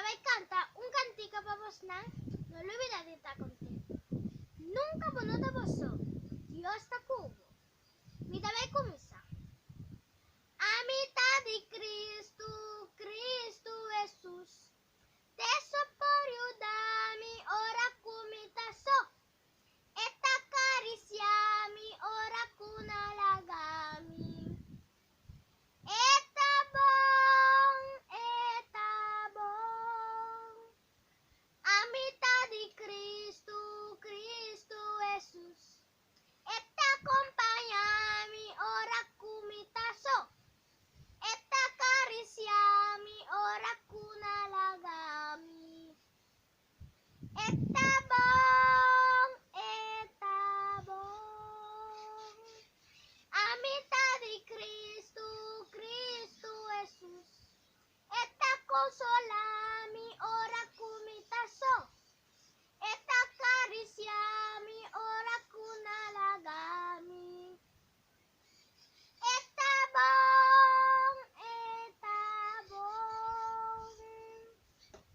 vai canta un cantico para vos, nan, no lo olvidad de estar contigo. Nunca vos no te vosó, Dios está cubo. Mi te vai comisa. A mitad de Cristo, Cristo Jesús, te soporio dami, ora comita so. Esta caricia mi, ora cuna lagami. Eta bon, a mitad de Cristo, Cristo Jesús. Esta acompaña mi, ora comita so. Esta caricia mi, ora cuna lagami. Esta